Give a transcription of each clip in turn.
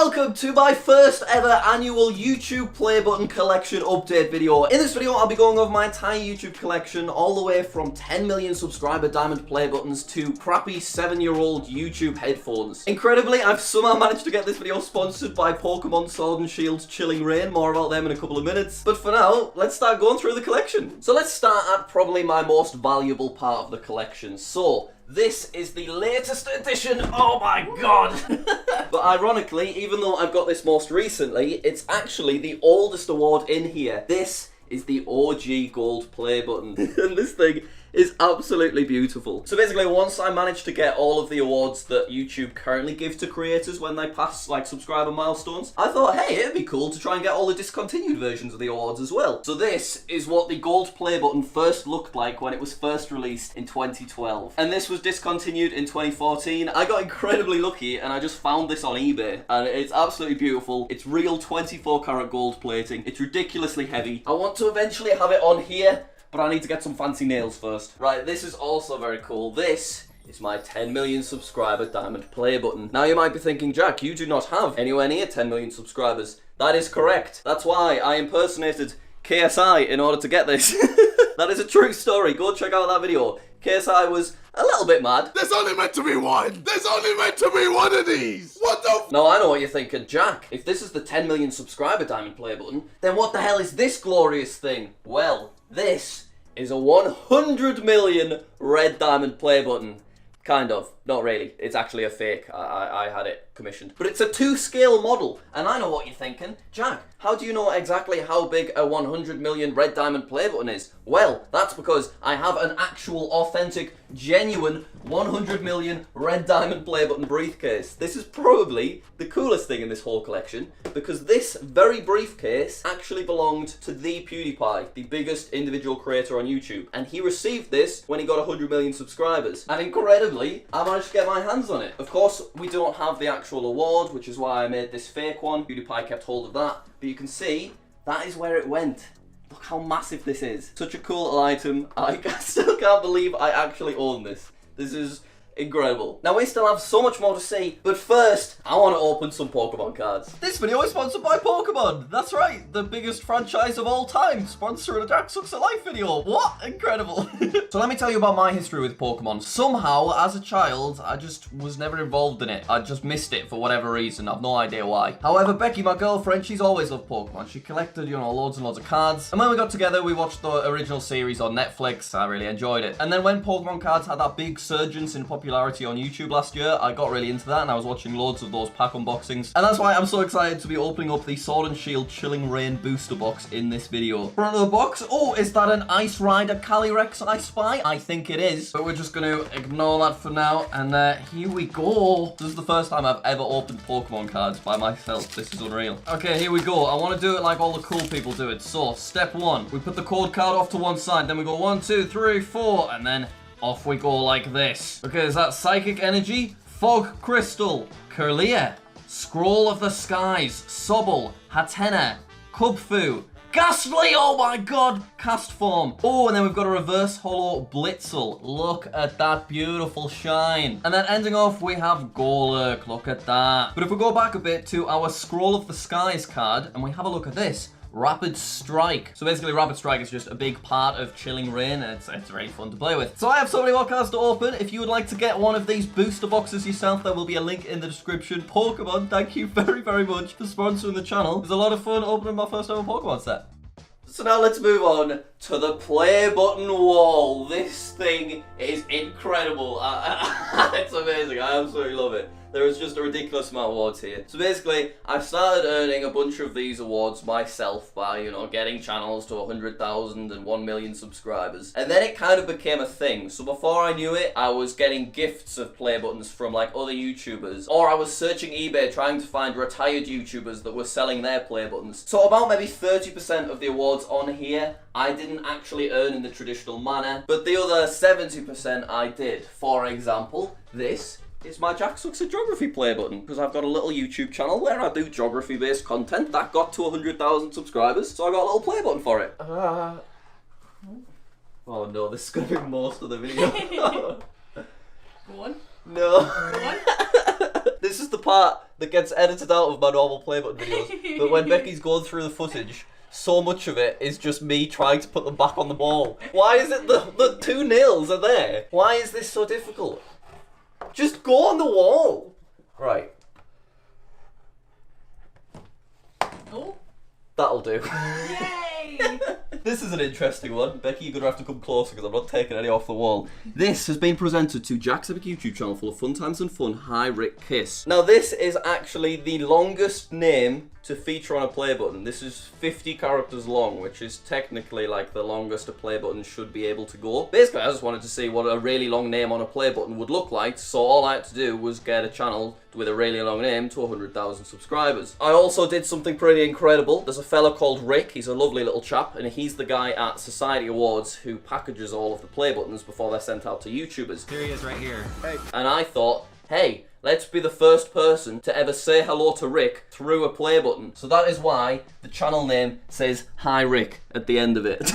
welcome to my first ever annual YouTube play button collection update video. In this video, I'll be going over my entire YouTube collection, all the way from 10 million subscriber diamond play buttons to crappy 7-year-old YouTube headphones. Incredibly, I've somehow managed to get this video sponsored by Pokemon Sword and Shield's Chilling Reign. More about them in a couple of minutes. But for now, let's start going through the collection. So let's start at probably my most valuable part of the collection. So, this is the latest edition. Oh my god! But ironically, even though I've got this most recently, it's actually the oldest award in here. This is the OG gold play button. And this thing is absolutely beautiful. So basically, once I managed to get all of the awards that YouTube currently give to creators when they pass like subscriber milestones, I thought, hey, it'd be cool to try and get all the discontinued versions of the awards as well. So this is what the gold play button first looked like when it was first released in 2012. And this was discontinued in 2014. I got incredibly lucky and I just found this on eBay. And it's absolutely beautiful. It's real 24 karat gold plating. It's ridiculously heavy. I want to eventually have it on here, but I need to get some fancy nails first. Right, this is also very cool. This is my 10 million subscriber diamond play button. Now you might be thinking, Jack, you do not have anywhere near 10 million subscribers. That is correct. That's why I impersonated KSI in order to get this. That is a true story. Go check out that video. KSI was a little bit mad. There's only meant to be one! There's only meant to be one of these! What the f— Now I know what you're thinking, Jack. If this is the 10 million subscriber diamond play button, then what the hell is this glorious thing? Well, this is a 100 million red diamond play button. Kind of. Not really. It's actually a fake. I had it commissioned. But it's a 2-scale model. And I know what you're thinking. Jack, how do you know exactly how big a 100 million red diamond play button is? Well, that's because I have an actual, authentic, genuine 100 million red diamond play button briefcase. This is probably the coolest thing in this whole collection, because this very briefcase actually belonged to the PewDiePie, the biggest individual creator on YouTube. And he received this when he got 100 million subscribers. And incredibly, I managed to get my hands on it. Of course, we don't have the actual award, which is why I made this fake one. PewDiePie kept hold of that. But you can see, that is where it went. Look how massive this is. Such a cool little item. I still can't believe I actually own this. This is incredible. Now we still have so much more to see, but first, I want to open some Pokemon cards. This video is sponsored by Pokemon. That's right, the biggest franchise of all time, sponsoring a JackSucksAtLife video. What? Incredible. So let me tell you about my history with Pokemon. Somehow, as a child, I just was never involved in it. I just missed it for whatever reason. I've no idea why. However, Becky, my girlfriend, she's always loved Pokemon. She collected, you know, loads and loads of cards. And when we got together, we watched the original series on Netflix. I really enjoyed it. And then when Pokemon cards had that big surgence in popularity on YouTube last year, I got really into that and I was watching loads of those pack unboxings. And that's why I'm so excited to be opening up the Sword and Shield Chilling Reign booster box in this video. Front of the box, oh, is that an Ice Rider Calyrex I spy? I think it is, but we're just going to ignore that for now. And here we go. This is the first time I've ever opened Pokemon cards by myself. This is unreal. Okay, here we go. I want to do it like all the cool people do it. So, step 1, we put the code card off to one side, then we go 1, 2, 3, 4, and then off we go like this. Okay, is that Psychic Energy, Fog Crystal, Kirlia, Scroll of the Skies, Sobble, Hatena, Kubfu, Ghastly, oh my god, Cast Form. Oh, and then we've got a Reverse Holo Blitzel. Look at that beautiful shine. And then ending off, we have Golurk. Look at that. But if we go back a bit to our Scroll of the Skies card, and we have a look at this, Rapid Strike. So basically, Rapid Strike is just a big part of Chilling Reign, and it's really fun to play with. So I have so many more cards to open. If you would like to get one of these booster boxes yourself, there will be a link in the description. Pokemon, thank you very, very much for sponsoring the channel. It was a lot of fun opening my first ever Pokemon set. So now let's move on to the play button wall. This thing is incredible. It's amazing. I absolutely love it. There is just a ridiculous amount of awards here. So basically, I started earning a bunch of these awards myself by, you know, getting channels to 100,000 and 1 million subscribers. And then it kind of became a thing. So before I knew it, I was getting gifts of play buttons from like other YouTubers. Or I was searching eBay trying to find retired YouTubers that were selling their play buttons. So about maybe 30% of the awards on here, I didn't actually earn in the traditional manner. But the other 70% I did. For example, this is my JackSucksAtGeography play button, because I've got a little YouTube channel where I do geography based content that got to 100,000 subscribers, so I got a little play button for it. Oh no, this is going to be most of the video. Go on. No. Go on. This this is the part that gets edited out of my normal play button videos. But when Becky's going through the footage, so much of it is just me trying to put them back on the ball. Why is it the 2 nails are there? Why is this so difficult? Just go on the wall. Right. Oh. That'll do. Yay! This is an interesting one. Becky, you're going to have to come closer because I'm not taking any off the wall. This has been presented to Jack's Epic YouTube channel full of fun times and fun. Hi, Rick Kiss. Now, this is actually the longest name to feature on a play button. This is 50 characters long, which is technically like the longest a play button should be able to go. Basically, I just wanted to see what a really long name on a play button would look like, so all I had to do was get a channel with a really long name to 100,000 subscribers. I also did something pretty incredible. There's a fella called Rick, he's a lovely little chap, and he's the guy at Society Awards who packages all of the play buttons before they're sent out to YouTubers. Here he is right here. Hey. And I thought, hey, let's be the first person to ever say hello to Rick through a play button. So that is why the channel name says Hi Rick at the end of it.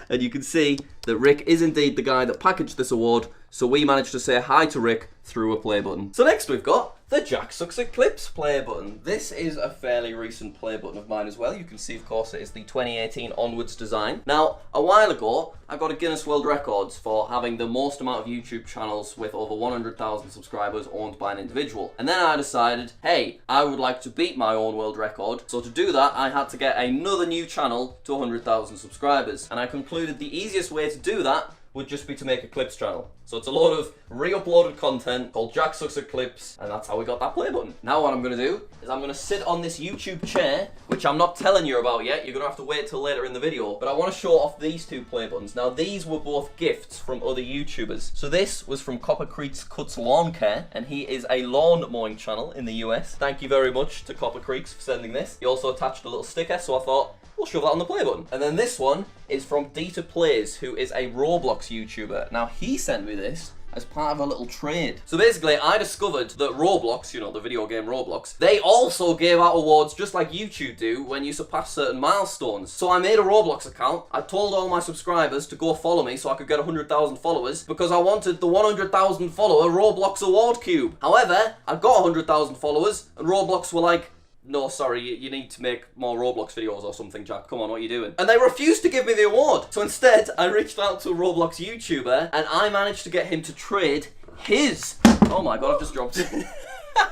And you can see that Rick is indeed the guy that packaged this award, so we managed to say hi to Rick through a play button. So next we've got the JackSucksAtLife play button. This is a fairly recent play button of mine as well. You can see, of course, it is the 2018 onwards design. Now, a while ago, I got a Guinness World Records for having the most amount of YouTube channels with over 100,000 subscribers owned by an individual. And then I decided, hey, I would like to beat my own world record. So to do that, I had to get another new channel to 100,000 subscribers. And I concluded the easiest way to do that would just be to make a clips channel. So it's a load of re-uploaded content called JackSucksAtLife, and that's how we got that play button. Now what I'm gonna do is I'm gonna sit on this YouTube chair, which I'm not telling you about yet. You're gonna have to wait till later in the video, but I wanna show off these 2 play buttons. Now these were both gifts from other YouTubers. So this was from Copper Creek's Cuts Lawn Care, and he is a lawn mowing channel in the US. Thank you very much to Copper Creeks for sending this. He also attached a little sticker, so I thought, we'll shove that on the play button. And then this one is from Dieter Plays, who is a Roblox YouTuber. Now he sent me this as part of a little trade. So basically, I discovered that Roblox, you know, the video game Roblox, they also gave out awards just like YouTube do when you surpass certain milestones. So I made a Roblox account. I told all my subscribers to go follow me so I could get 100,000 followers because I wanted the 100,000 follower Roblox award cube. However, I got 100,000 followers and Roblox were like, no, sorry, you need to make more Roblox videos or something, Jack. Come on, what are you doing? And they refused to give me the award. So instead, I reached out to a Roblox YouTuber and I managed to get him to trade his... Oh my god, I've just dropped it.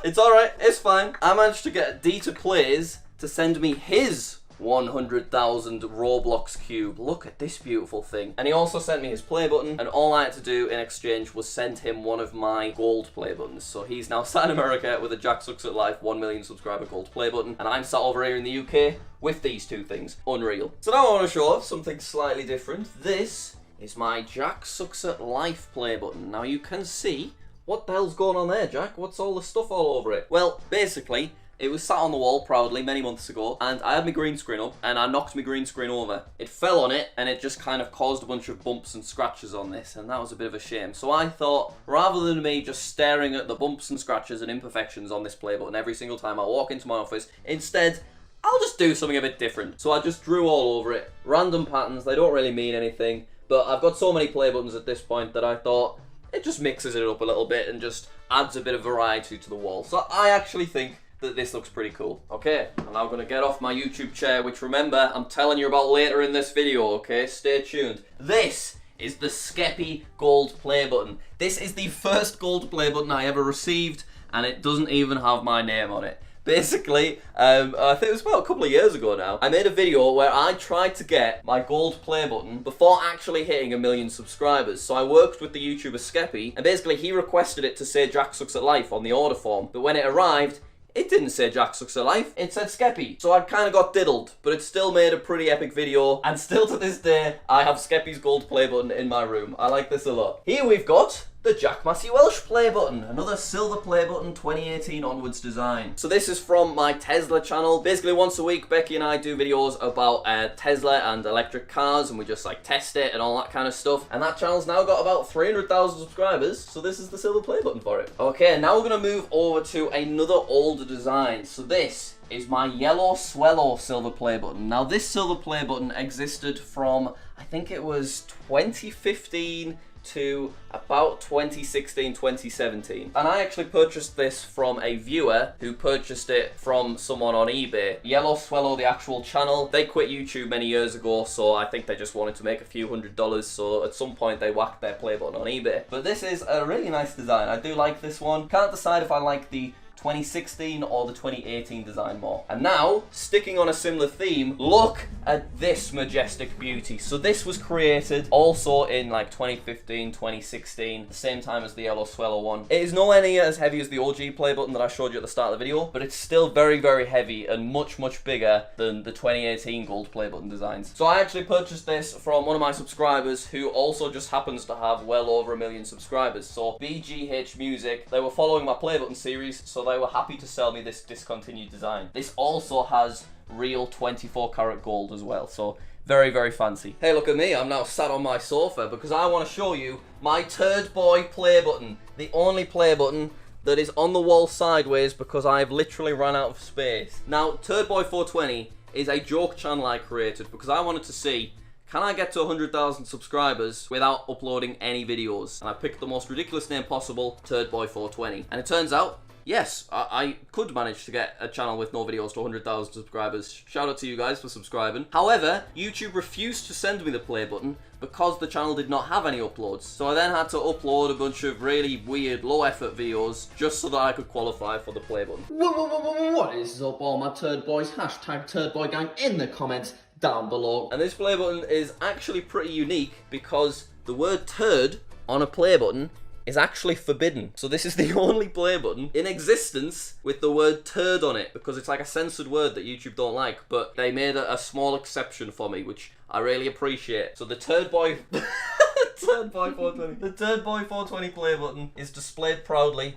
It's alright, it's fine. I managed to get Dieter Plays to send me his 100,000 Roblox cube. Look at this beautiful thing. And he also sent me his play button, and all I had to do in exchange was send him one of my gold play buttons. So he's now sat in America with a JackSucksAtLife 1 million subscriber gold play button, and I'm sat over here in the UK with these 2 things. Unreal. So now I want to show off something slightly different. This is my JackSucksAtLife play button. Now you can see, what the hell's going on there, Jack? What's all the stuff all over it? Well, basically, it was sat on the wall proudly many months ago, and I had my green screen up, and I knocked my green screen over. It fell on it, and it just kind of caused a bunch of bumps and scratches on this, and that was a bit of a shame. So I thought, rather than me just staring at the bumps and scratches and imperfections on this play button every single time I walk into my office, instead, I'll just do something a bit different. So I just drew all over it. Random patterns, they don't really mean anything, but I've got so many play buttons at this point that I thought, it just mixes it up a little bit and just adds a bit of variety to the wall. So I actually think that this looks pretty cool. Okay, I'm now going to get off my YouTube chair, which remember, I'm telling you about later in this video, okay? Stay tuned. This is the Skeppy gold play button. This is the first gold play button I ever received, and it doesn't even have my name on it. Basically, I think it was about a couple of years ago now, I made a video where I tried to get my gold play button before actually hitting 1 million subscribers. So I worked with the YouTuber Skeppy, and basically he requested it to say JackSucksAtLife on the order form, but when it arrived, it didn't say JackSucksAtLife, it said Skeppy. So I kind of got diddled, but it still made a pretty epic video, and still to this day, I have Skeppy's gold play button in my room. I like this a lot. Here we've got the Jack Massey Welsh play button, another silver play button 2018 onwards design. So this is from my Tesla channel. Basically once a week, Becky and I do videos about Tesla and electric cars, and we just like test it and all that kind of stuff. And that channel's now got about 300,000 subscribers, so this is the silver play button for it. Okay, now we're gonna move over to another older design. So this is my yellow Swello silver play button. Now this silver play button existed from, I think it was 2015 to about 2016, 2017. And I actually purchased this from a viewer who purchased it from someone on eBay. Yellow Swallow, the actual channel, they quit YouTube many years ago, so I think they just wanted to make a few $100s, so at some point they whacked their play button on eBay. But this is a really nice design. I do like this one. Can't decide if I like the 2016 or the 2018 design more. And now, sticking on a similar theme, look at this majestic beauty. So this was created also in like 2015, 2016, the same time as the Yellow Swallow one. It is nowhere near as heavy as the OG play button that I showed you at the start of the video, but it's still very, very heavy and much, much bigger than the 2018 gold play button designs. So I actually purchased this from one of my subscribers who also just happens to have well over 1 million subscribers. So BGH Music, they were following my play button series, so they were happy to sell me this discontinued design. This also has real 24 karat gold as well, so very, very fancy. Hey, look at me, I'm now sat on my sofa because I want to show you my Turd Boy play button. The only play button that is on the wall sideways because I've literally run out of space. Now, Turd Boy 420 is a joke channel I created because I wanted to see, can I get to 100,000 subscribers without uploading any videos? And I picked the most ridiculous name possible, Turd Boy 420. And it turns out, yes, I could manage to get a channel with no videos to 100,000 subscribers. Shout out to you guys for subscribing. However, YouTube refused to send me the play button because the channel did not have any uploads. So I then had to upload a bunch of really weird, low-effort videos just so that I could qualify for the play button. What is up, all my Turd Boys? Hashtag Turd Boy Gang in the comments down below. And this play button is actually pretty unique because the word turd on a play button is actually forbidden. So this is the only play button in existence with the word turd on it because it's like a censored word that YouTube don't like, but they made a small exception for me, which I really appreciate. So the Turd Boy Turd Boy 420. The Turd Boy 420 play button is displayed proudly.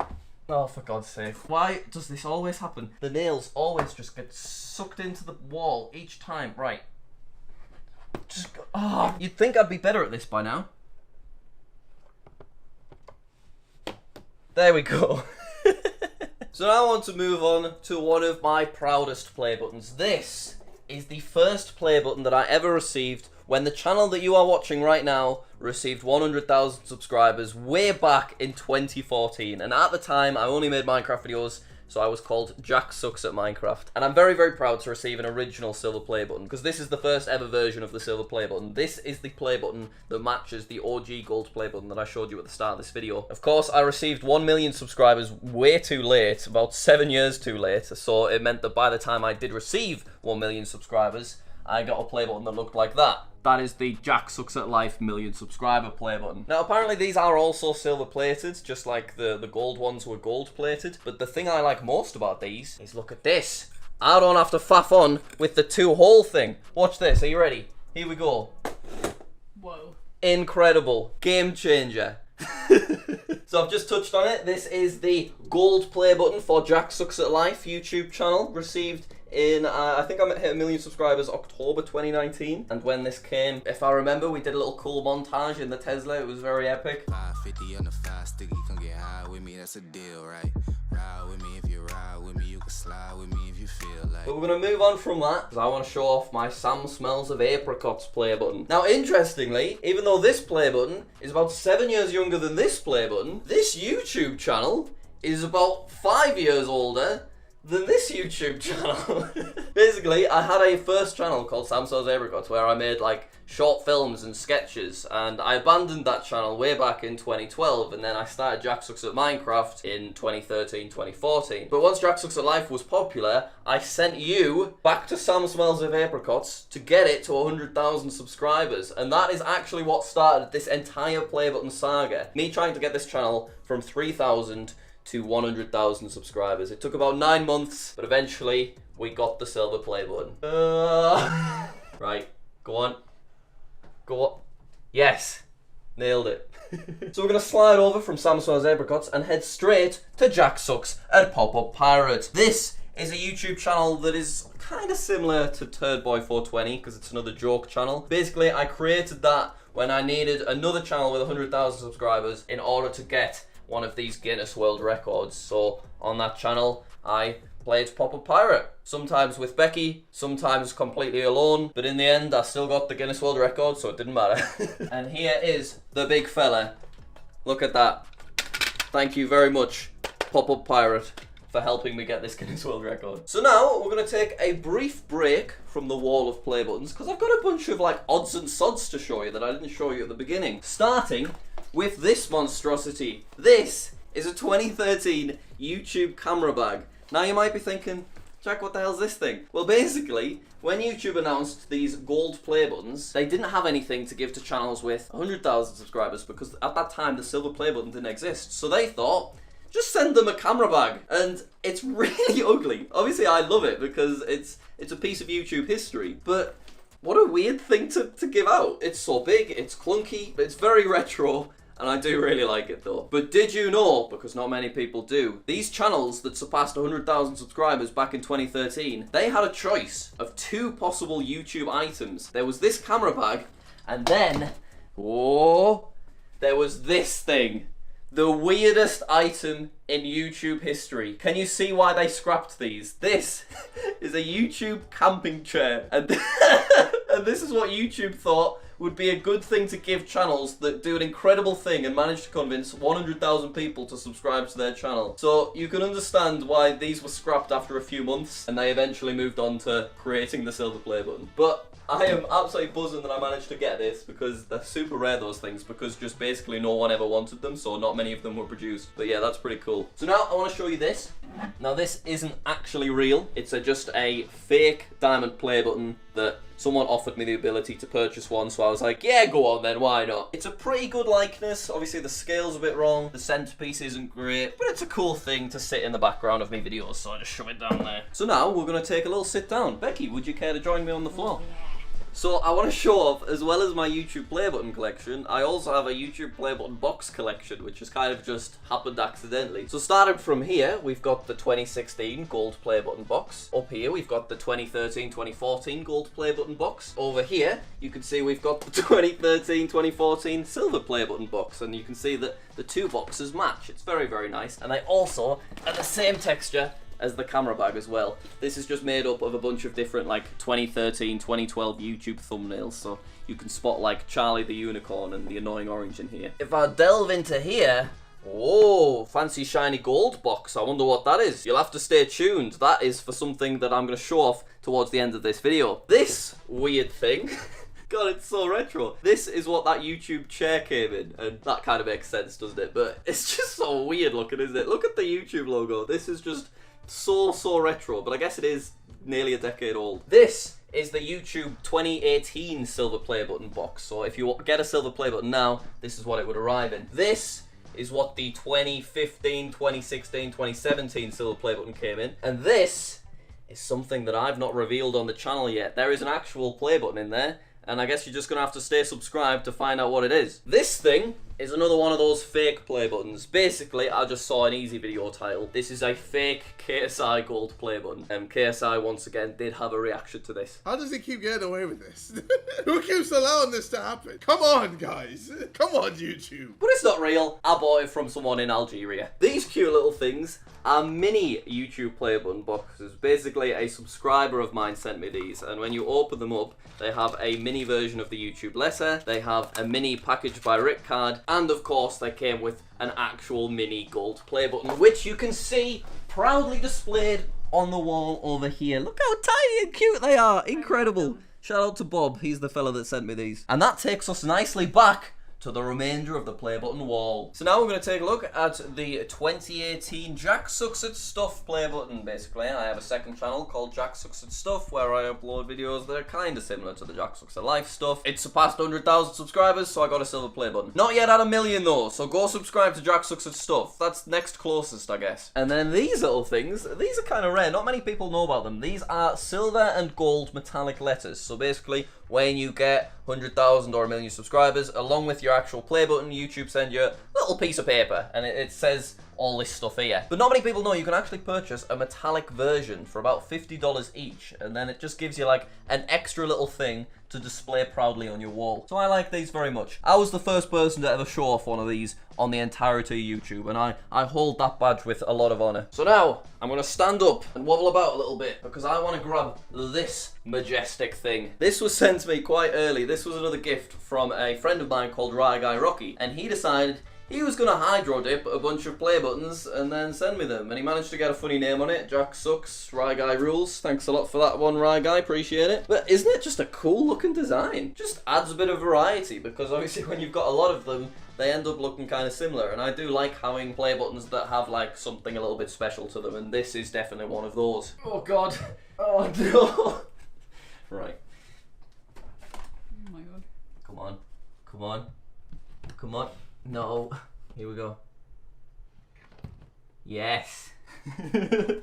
Oh, for God's sake. Why does this always happen? The nails always just get sucked into the wall each time. Right. Just go. Oh, you'd think I'd be better at this by now. There we go. So now I want to move on to one of my proudest play buttons. This is the first play button that I ever received when the channel that you are watching right now received 100,000 subscribers way back in 2014. And at the time, I only made Minecraft videos, so I was called JackSucksAtMinecraft. And I'm very, very proud to receive an original silver play button, because this is the first ever version of the silver play button. This is the play button that matches the OG gold play button that I showed you at the start of this video. Of course, I received 1 million subscribers way too late, about 7 years too late, so it meant that by the time I did receive 1 million subscribers, I got a play button that looked like that. That is the JackSucksAtLife 1,000,000 subscriber play button. Now apparently these are also silver plated, just like the gold ones were gold plated. But the thing I like most about these is look at this. I don't have to faff on with the 2-hole thing. Watch this, are you ready? Here we go. Whoa. Incredible. Game changer. So I've just touched on it. This is the gold play button for JackSucksAtLife YouTube channel. Received in, I think I hit 1 million subscribers October 2019. And when this came, if I remember, we did a little cool montage in the Tesla. It was very epic. 550 on the 5 sticky, come get high with me, that's a deal, right? Ride with me if you ride with me, you can slide with me if you feel like. But we're going to move on from that, because I want to show off my Sam Smells of Apricots play button. Now, interestingly, even though this play button is about 7 years younger than this play button, this YouTube channel is about 5 years older than this YouTube channel. Basically, I had a first channel called Sam Smells of Apricots where I made like short films and sketches, and I abandoned that channel way back in 2012, and then I started JackSucksAtMinecraft in 2013, 2014. But once JackSucksAtLife was popular, I sent you back to Sam Smells of Apricots to get it to 100,000 subscribers, and that is actually what started this entire play button saga. Me trying to get this channel from 3,000 to 100,000 subscribers. It took about 9 months, but eventually we got the silver play button. Right, go on. Go on. Yes, nailed it. So we're gonna slide over from Sam Smells Apricots and head straight to Jack Sucks at Pop-Up Pirate. This is a YouTube channel that is kind of similar to Turd Boy 420 because it's another joke channel. Basically, I created that when I needed another channel with 100,000 subscribers in order to get one of these Guinness World Records. So on that channel, I played Pop-Up Pirate. Sometimes with Becky, sometimes completely alone, but in the end I still got the Guinness World Record, so it didn't matter. And here is the big fella. Look at that. Thank you very much, Pop-Up Pirate, for helping me get this Guinness World Record. So now we're going to take a brief break from the wall of play buttons, because I've got a bunch of like odds and sods to show you that I didn't show you at the beginning. Starting with this monstrosity. This is a 2013 YouTube camera bag. Now you might be thinking, Jack, what the hell's this thing? Well, basically, when YouTube announced these gold play buttons, they didn't have anything to give to channels with 100,000 subscribers, because at that time the silver play button didn't exist. So they thought, just send them a camera bag. And it's really ugly. Obviously I love it because it's a piece of YouTube history, but what a weird thing to give out. It's so big, it's clunky, it's very retro, and I do really like it though. But did you know, because not many people do, these channels that surpassed 100,000 subscribers back in 2013, they had a choice of two possible YouTube items. There was this camera bag, and then, there was this thing. The weirdest item in YouTube history. Can you see why they scrapped these? This is a YouTube camping chair. And, and this is what YouTube thought would be a good thing to give channels that do an incredible thing and manage to convince 100,000 people to subscribe to their channel. So you can understand why these were scrapped after a few months and they eventually moved on to creating the silver play button. But I am absolutely buzzing that I managed to get this, because they're super rare, those things, because just basically no one ever wanted them, so not many of them were produced. But yeah, that's pretty cool. So now I want to show you this. Now this isn't actually real. It's just a fake diamond play button that someone offered me the ability to purchase one, so I was like, yeah, go on then, why not? It's a pretty good likeness. Obviously the scale's a bit wrong, the centerpiece isn't great, but it's a cool thing to sit in the background of my videos, so I just shove it down there. So now we're going to take a little sit down. Becky, would you care to join me on the floor? So I want to show off, as well as my YouTube play button collection, I also have a YouTube play button box collection, which has kind of just happened accidentally. So starting from here, we've got the 2016 gold play button box. Up here, we've got the 2013-2014 gold play button box. Over here, you can see we've got the 2013-2014 silver play button box, and you can see that the two boxes match. It's very, very nice. And they also are the same texture as the camera bag as well. This is just made up of a bunch of different like 2013, 2012 YouTube thumbnails, so you can spot like Charlie the Unicorn and the annoying orange in here. If I delve into here, whoa, fancy shiny gold box. I wonder what that is. You'll have to stay tuned. That is for something that I'm going to show off towards the end of this video. This weird thing, God, it's so retro. This is what that YouTube chair came in, and that kind of makes sense, doesn't it? But it's just so weird looking, isn't it? Look at the YouTube logo. This is just so retro, but I guess it is nearly a decade old. This is the YouTube 2018 silver play button box. So if you get a silver play button now, this is what it would arrive in. This is what the 2015, 2016, 2017 silver play button came in. And this is something that I've not revealed on the channel yet. There is an actual play button in there, and I guess you're just gonna have to stay subscribed to find out what it is. This thing is another one of those fake play buttons. Basically, I just saw an easy video title. This is a fake KSI gold play button. KSI, once again, did have a reaction to this. How does he keep getting away with this? Who keeps allowing this to happen? Come on, guys. Come on, YouTube. But it's not real. I bought it from someone in Algeria. These cute little things are mini YouTube play button boxes. Basically, a subscriber of mine sent me these, and when you open them up, they have a mini version of the YouTube letter, they have a mini packaged by Rick card, and of course they came with an actual mini gold play button, which you can see proudly displayed on the wall over here. Look how tiny and cute they are. Incredible. Shout out to Bob, he's the fella that sent me these. And that takes us nicely back to the remainder of the play button wall. So now we're going to take a look at the 2018 Jack Sucks at Stuff play button. Basically, I have a second channel called Jack Sucks at Stuff where I upload videos that are kind of similar to the Jack Sucks at Life stuff. It surpassed 100,000 subscribers, so I got a silver play button. Not yet at 1 million though, so go subscribe to Jack Sucks at Stuff. That's next closest, I guess. And then these little things, these are kind of rare. Not many people know about them. These are silver and gold metallic letters. So basically, when you get 100,000 or 1 million subscribers, along with your actual play button, YouTube send you a little piece of paper, and it says all this stuff here. But not many people know you can actually purchase a metallic version for about $50 each, and then it just gives you like an extra little thing to display proudly on your wall. So I like these very much. I was the first person to ever show off one of these on the entirety of YouTube, and I hold that badge with a lot of honor. So now I'm gonna stand up and wobble about a little bit because I want to grab this majestic thing. This was sent to me quite early. This was another gift from a friend of mine called Rye Guy Rocky, and he decided he was going to hydro dip a bunch of play buttons and then send me them. And he managed to get a funny name on it. Jack Sucks, Rye Guy Rules. Thanks a lot for that one, Rye Guy. Appreciate it. But isn't it just a cool looking design? Just adds a bit of variety, because obviously when you've got a lot of them, they end up looking kind of similar. And I do like having play buttons that have like something a little bit special to them. And this is definitely one of those. Oh God. Oh no. Right. Oh my God. Come on. Come on. Come on. No. Here we go. Yes.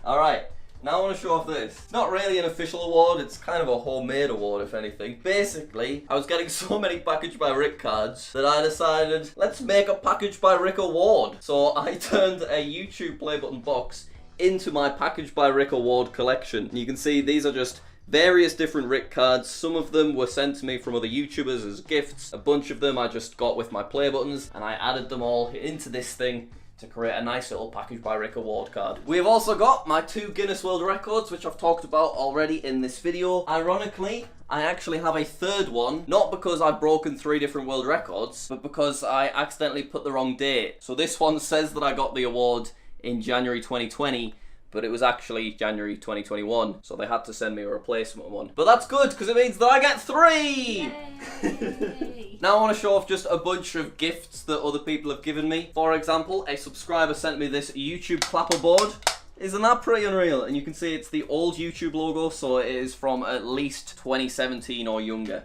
Alright. Now I want to show off this. It's not really an official award, it's kind of a homemade award if anything. Basically, I was getting so many Packaged by Rick cards that I decided, let's make a Packaged by Rick award. So I turned a YouTube play button box into my Packaged by Rick award collection. And you can see these are just various different Rick cards. Some of them were sent to me from other YouTubers as gifts. A bunch of them I just got with my play buttons, and I added them all into this thing to create a nice little Packaged by Rick award card. We've also got my 2 Guinness World Records, which I've talked about already in this video. Ironically, I actually have a third one, not because I've broken 3 different world records, but because I accidentally put the wrong date. So this one says that I got the award in January 2020, but it was actually January 2021, so they had to send me a replacement one. But that's good, because it means that I get 3! Yay. Now I want to show off just a bunch of gifts that other people have given me. For example, a subscriber sent me this YouTube clapper board. Isn't that pretty unreal? And you can see it's the old YouTube logo, so it is from at least 2017 or younger.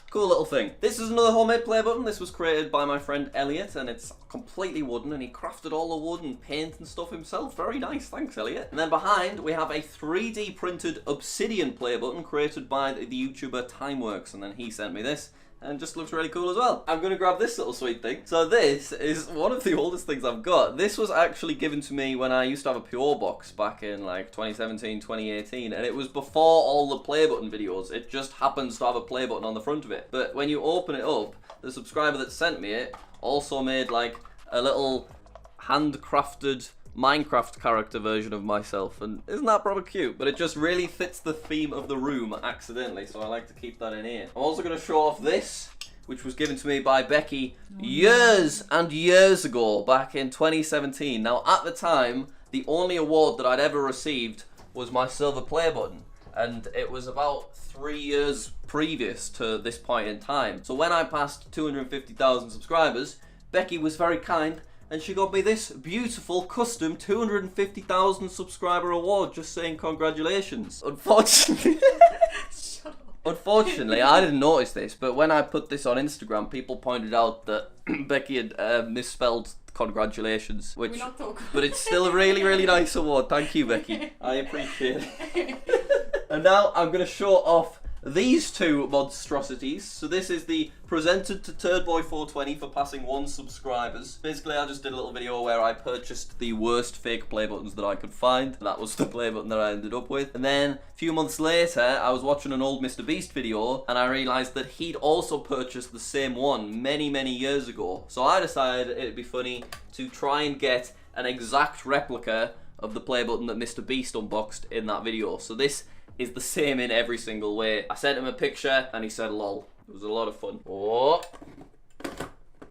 Cool little thing. This is another homemade play button. This was created by my friend Elliot, and it's completely wooden, and he crafted all the wood and paint and stuff himself. Very nice, thanks Elliot. And then behind we have a 3D printed obsidian play button created by the YouTuber Timeworks, and then he sent me this. And just looks really cool as well. I'm gonna grab this little sweet thing. So this is one of the oldest things I've got. This was actually given to me when I used to have a PO box back in like 2017, 2018, and it was before all the play button videos. It just happens to have a play button on the front of it. But when you open it up, the subscriber that sent me it also made like a little handcrafted Minecraft character version of myself, and isn't that probably cute? But it just really fits the theme of the room accidentally, so I like to keep that in here. I'm also going to show off this, which was given to me by Becky years and years ago, back in 2017. Now at the time, the only award that I'd ever received was my silver play button, and it was about 3 years previous to this point in time. So when I passed 250,000 subscribers, Becky was very kind, and she got me this beautiful custom 250,000 subscriber award, just saying congratulations. Unfortunately, I didn't notice this, but when I put this on Instagram, people pointed out that Becky had misspelled congratulations, which, but it's still a really, really nice award. Thank you, Becky. I appreciate it. And now I'm going to show off these 2 monstrosities. So this is the presented to TurdBoy420 for passing 1 subscribers. Basically, I just did a little video where I purchased the worst fake play buttons that I could find. That was the play button that I ended up with. And then a few months later, I was watching an old Mr. Beast video, and I realised that he'd also purchased the same one many, many years ago. So I decided it'd be funny to try and get an exact replica of the play button that Mr. Beast unboxed in that video. So this is the same in every single way. I sent him a picture and he said lol. It was a lot of fun. Oh,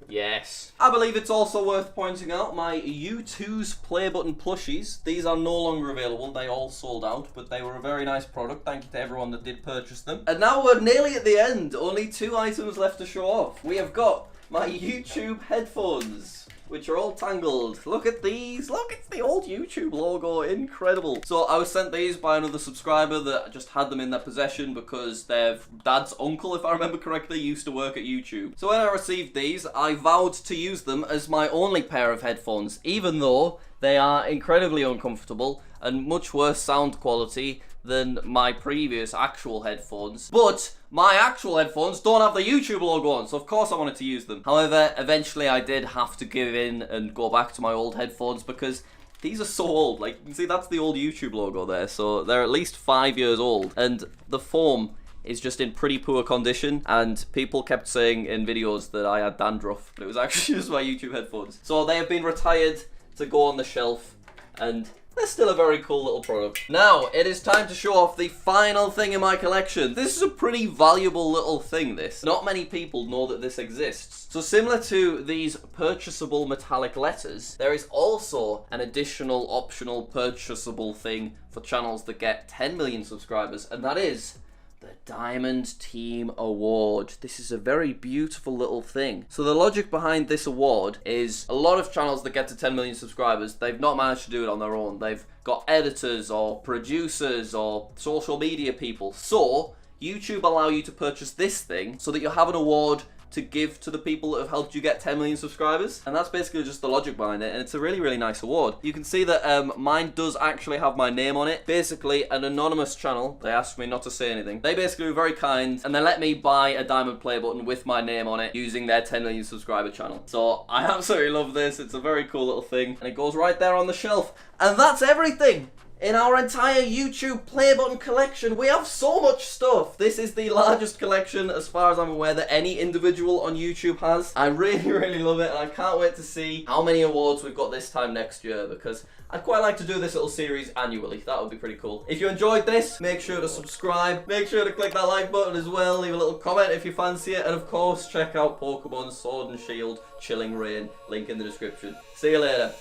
yes. I believe it's also worth pointing out my U2's play button plushies. These are no longer available, they all sold out, but they were a very nice product. Thank you to everyone that did purchase them. And now we're nearly at the end. Only 2 items left to show off. We have got my YouTube headphones, which are all tangled. Look at these. Look, it's the old YouTube logo. Incredible. So I was sent these by another subscriber that just had them in their possession because their dad's uncle, if I remember correctly, used to work at YouTube. So when I received these, I vowed to use them as my only pair of headphones, even though they are incredibly uncomfortable and much worse sound quality than my previous actual headphones, but my actual headphones don't have the YouTube logo on, so of course I wanted to use them. However, eventually I did have to give in and go back to my old headphones because these are so old. Like, you can see that's the old YouTube logo there, so they're at least 5 years old, and the foam is just in pretty poor condition, and people kept saying in videos that I had dandruff, but it was actually just my YouTube headphones. So they have been retired to go on the shelf, and they're still a very cool little product. Now, it is time to show off the final thing in my collection. This is a pretty valuable little thing, this. Not many people know that this exists. So similar to these purchasable metallic letters, there is also an additional optional purchasable thing for channels that get 10 million subscribers, and that is the Diamond Team Award. This is a very beautiful little thing. So the logic behind this award is a lot of channels that get to 10 million subscribers, they've not managed to do it on their own. They've got editors or producers or social media people. So YouTube allow you to purchase this thing so that you have an award to give to the people that have helped you get 10 million subscribers. And that's basically just the logic behind it, and it's a really, really nice award. You can see that mine does actually have my name on it. Basically, an anonymous channel, they asked me not to say anything. They basically were very kind, and they let me buy a diamond play button with my name on it using their 10 million subscriber channel. So I absolutely love this. It's a very cool little thing, and it goes right there on the shelf. And that's everything in our entire YouTube play button collection. We have so much stuff. This is the largest collection, as far as I'm aware, that any individual on YouTube has. I really, really love it, and I can't wait to see how many awards we've got this time next year, because I'd quite like to do this little series annually. That would be pretty cool. If you enjoyed this, make sure to subscribe. Make sure to click that like button as well. Leave a little comment if you fancy it. And of course, check out Pokemon Sword and Shield Chilling Reign. Link in the description. See you later.